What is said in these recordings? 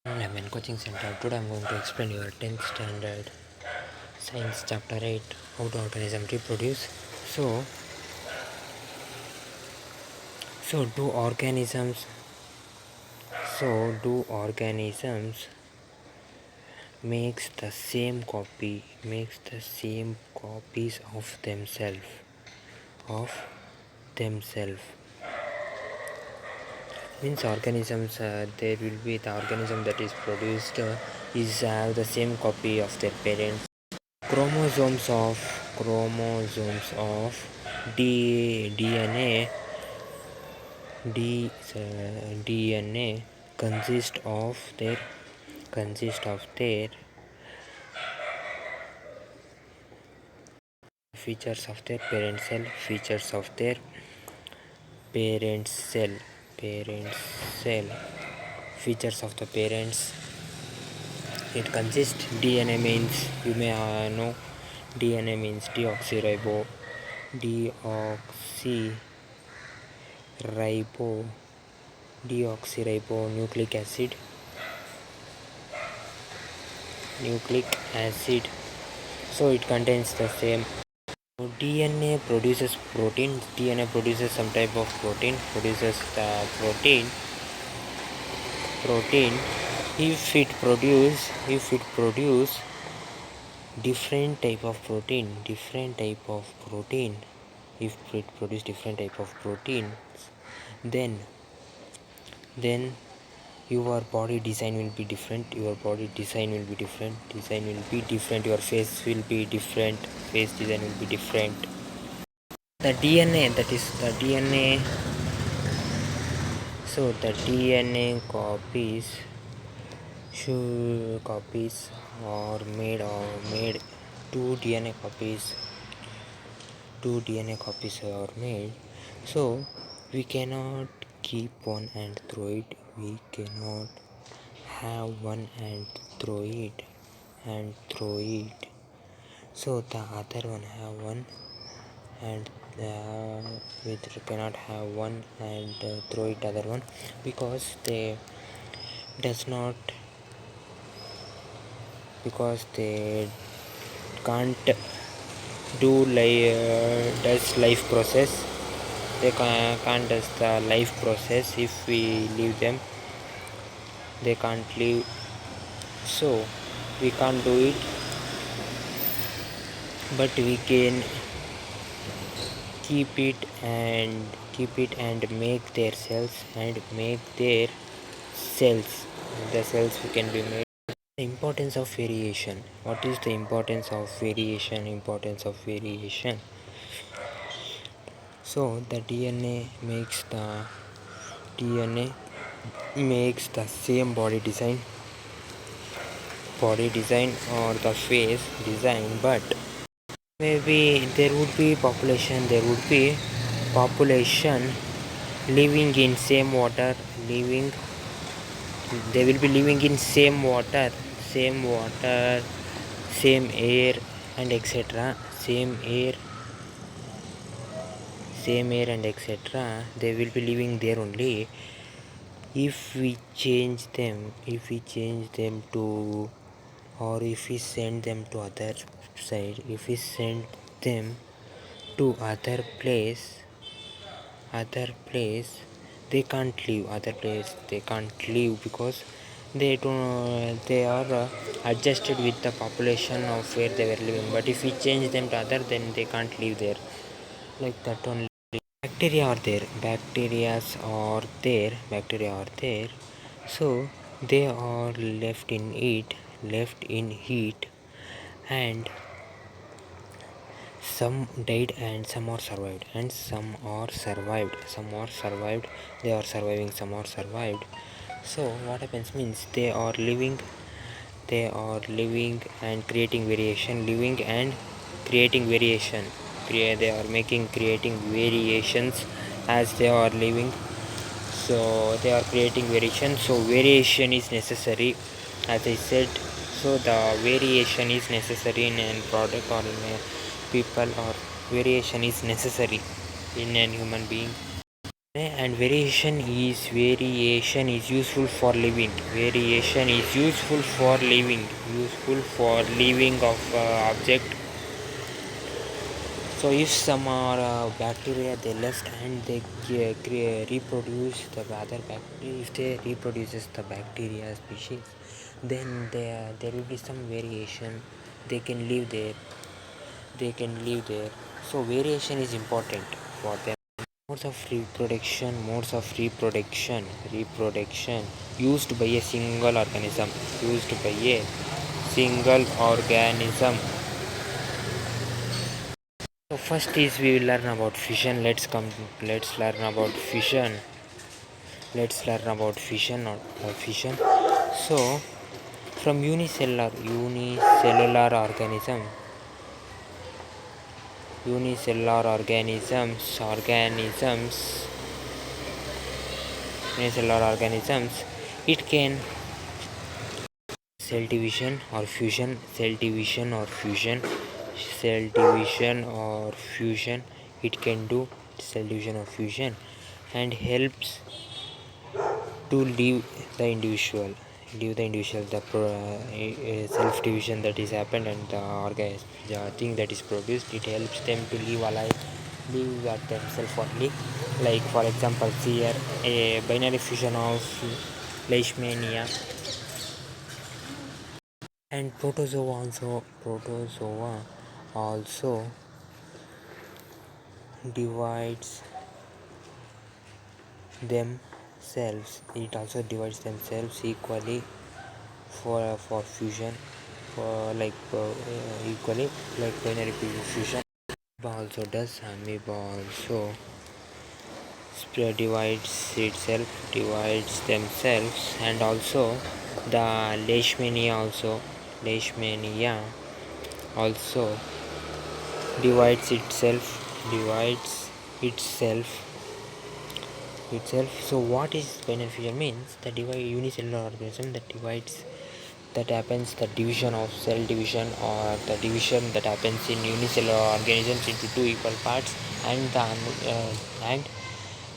I'm in coaching center. Today I'm going to explain your 10th standard science chapter 8, how to organism reproduce. So so do organisms do organisms makes the same copies of themselves. Means organisms, there will be the organism that is produced is have the same copy of their parents. Chromosomes of DNA consist of their features of their parent cell parent cell features of the parents. It consists DNA means you may know DNA means deoxyribonucleic acid. So it contains the same. DNA produces protein. DNA produces some type of protein. Produces the protein. If it produce different type of protein, if it produce different type of proteins, then your body design will be different. Your face will be different. Face design will be different. The DNA, that is the DNA. So the DNA copies are made two DNA copies are made. So we cannot keep one and throw it. We cannot have one and throw it. So the other one have one, and we cannot have one and throw it other one, because they can't do does life process. They can't does the life process. If we leave them, they can't live. So we can't do it, but we can keep it and make their cells the cells can be made. The importance of variation. What is the importance of variation? So the DNA makes the same body design or the face design, but maybe there would be population living in same water, they will be living in same water, same air and etc. Same air and etc. They will be living there only. If we change them to, or if we send them to other side, if we send them to other place, they can't live, because they are adjusted with the population of where they were living. But if we change them to other, then they can't live there, like that only. Bacteria are there. So they are left in heat, and some died and some are survived, they are surviving, some are survived. So what happens means they are living and creating variation, they are creating variations as they are living. So they are creating variation, so variation is necessary, as I said. So the variation is necessary in a product or in a people, or variation is necessary in a human being. And variation is useful for living. Variation is useful for living. Useful for living of object. So if some are bacteria they left and they reproduce the other bacteria, if they reproduces the bacteria species, then there will be some variation. They can live there. So variation is important for them. Modes of reproduction used by a single organism. So first is we will learn about fission. Let's learn about fission. Fission. So from unicellular organism, it can cell division or fusion, it can do cell division or fusion and helps to leave the individual the self division that is happened and the thing that is produced, it helps them to live at themselves only. Like for example here a binary fusion of leishmania and protozoa also divides themselves equally for fusion, for equally like binary fusion. Amoeba also divides themselves, and also the leishmania also divides itself. So what is binary fusion means? The unicellular organism that happens, the division of cell division or the division that happens in unicellular organisms into two equal parts, and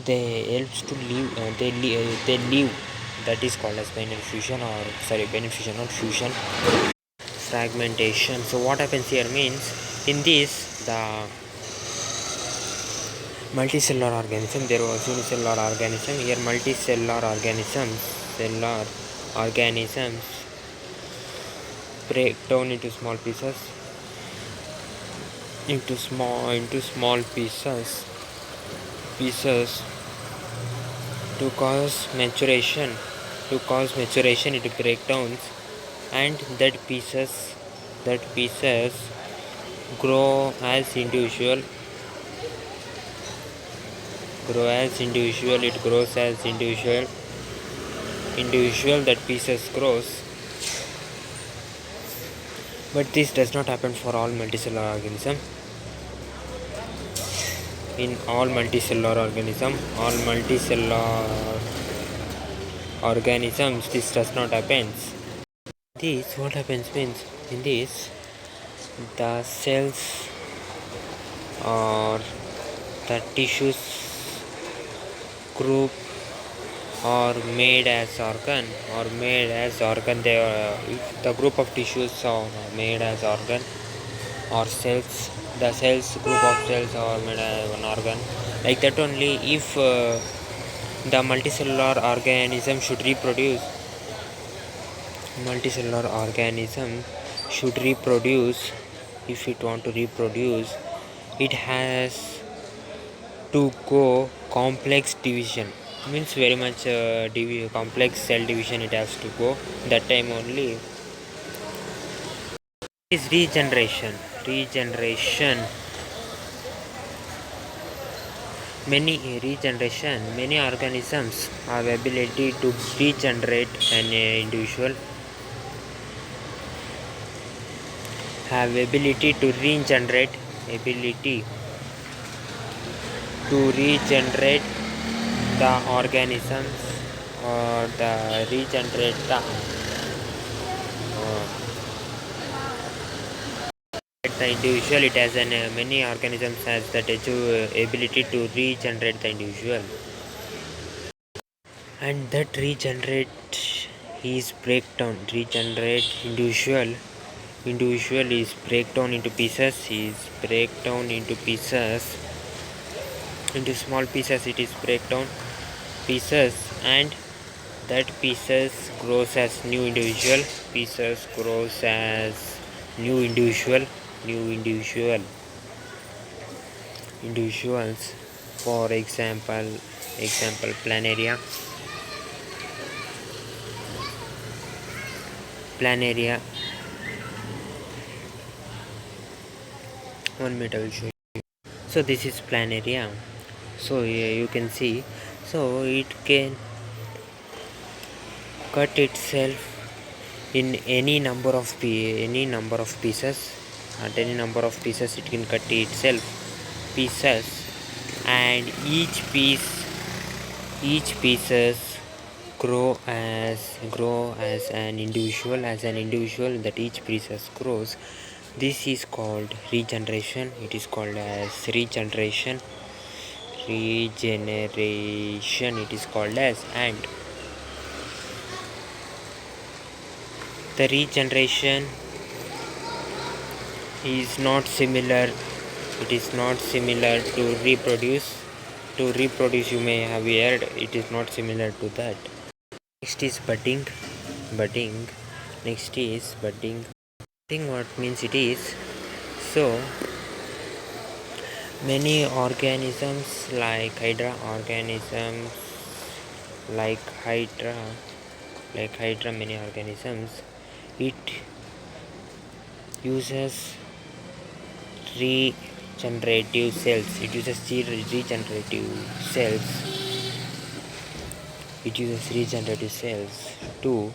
they helps to live. They live. That is called as binary fusion or fusion. Fragmentation. So what happens here means, in this the multicellular organism, there was unicellular organism, here multicellular organisms break down into small pieces to cause maturation it breakdowns, and that pieces grow as individual it grows as individual that pieces grows. But this does not happen for all multicellular organisms. In all multicellular organisms this does not happen. This what happens means, in this the cells or the tissues group or made as organ they if the group of tissues are made as organ or cells, the group of cells are made as one organ, like that only. If the multicellular organism should reproduce if it want to reproduce, it has to go complex division, means very much complex cell division it has to go. That time only is regeneration. Many organisms have ability to regenerate an individual, have ability to regenerate the organisms or the regenerate the individual. It has many organisms has that ability to regenerate the individual. and that regenerate is breakdown. Regenerate individual is breakdown into pieces, into small pieces. It is breakdown pieces, and that pieces grows as new individual. Pieces grows as new individual. New individuals. For example planaria. 1 minute, I will show you. So this is planaria. So here you can see, so it can cut itself in any number of pieces. At any number of pieces it can cut itself pieces, and each pieces grow as an individual that each pieces grows. This is called regeneration. It is called as regeneration. It is called as. And the regeneration is not similar. It is not similar to reproduce. You may have heard, it is not similar to that. Next is budding. Next is budding. What means it is, so many organisms like hydra many organisms, it uses regenerative cells. It uses regenerative cells to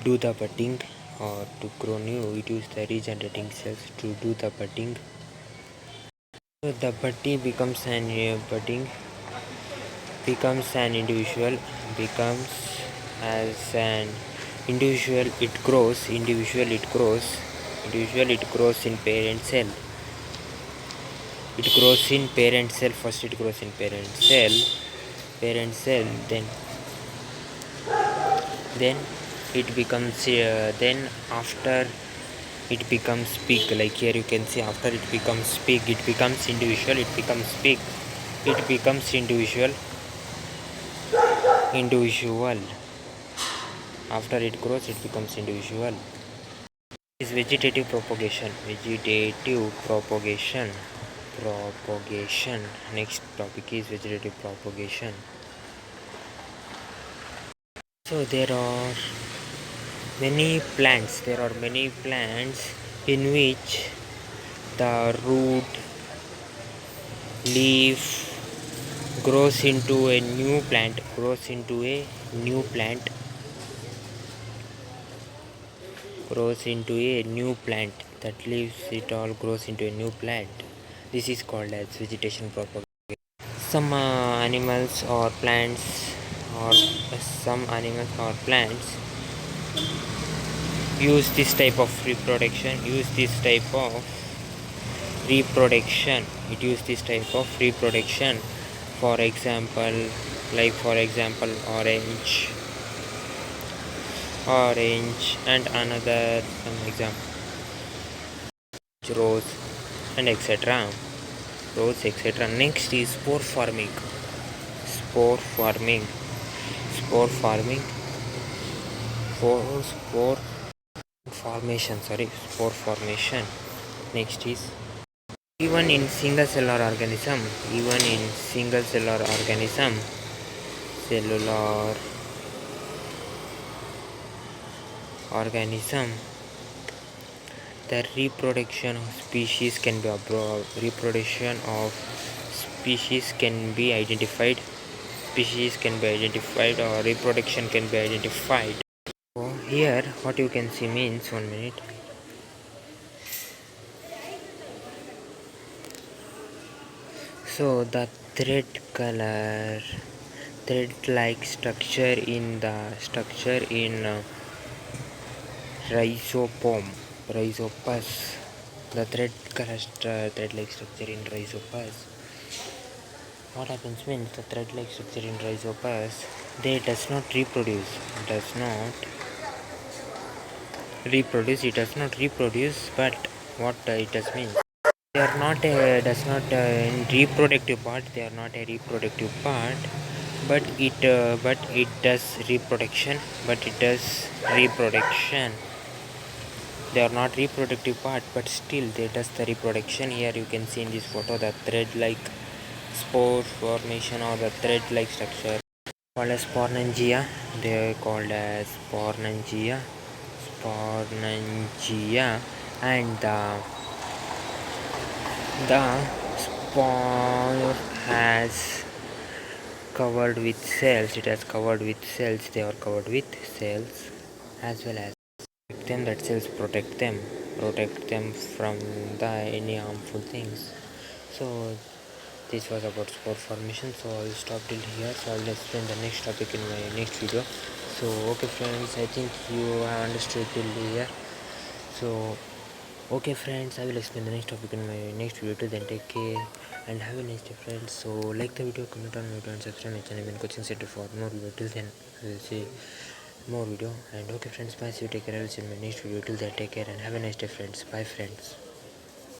do the budding or to grow new. It uses the regenerating cells to do the budding. So the budding becomes an individual, becomes as an individual. It grows in parent cell. It grows in parent cell. First it grows in parent cell, then it becomes then after it becomes big. Like here you can see, after it becomes big, it becomes individual. It becomes big, it becomes individual. After it grows, it becomes individual. Is vegetative propagation. Next topic is vegetative propagation. So there are many plants in which the root, leaf grows into a new plant. That leaves it all grows into a new plant. This is called as vegetation propagation. Some animals or plants use this type of reproduction. For example, orange and another some example, rose and etc. Next is spore formation. Next is, even in single cellular organism, the reproduction of species can be identified, or reproduction can be identified. So here what you can see means, 1 minute. So the thread-like structure in rhizopus. The thread-like structure in rhizopus. What happens means, the thread-like structure in rhizopus they does not reproduce, it does not reproduce, but what it does mean, they are not a does not in reproductive part, they are not a reproductive part, but it does reproduction, they are not reproductive part, but still they does the reproduction. Here you can see in this photo the thread like spore formation or the thread like structure called as spornangia. They are called as spornangia, and the spore has covered with cells. It has covered with cells. They are covered with cells as well as them, that cells protect them from the any harmful things. So this was about spore formation, so I'll stop till here. So I'll explain the next topic in my next video. So okay friends, I think you have understood till here. So okay friends, I will explain the next topic in my next video. Till then, take care and have a nice day friends. So like the video, comment on my video and subscribe my channel and coaching center for more video. Till then I will see more video, and okay friends, bye, see you, take care, I will see you in my next video. Till then, take care and have a nice day friends. Bye friends.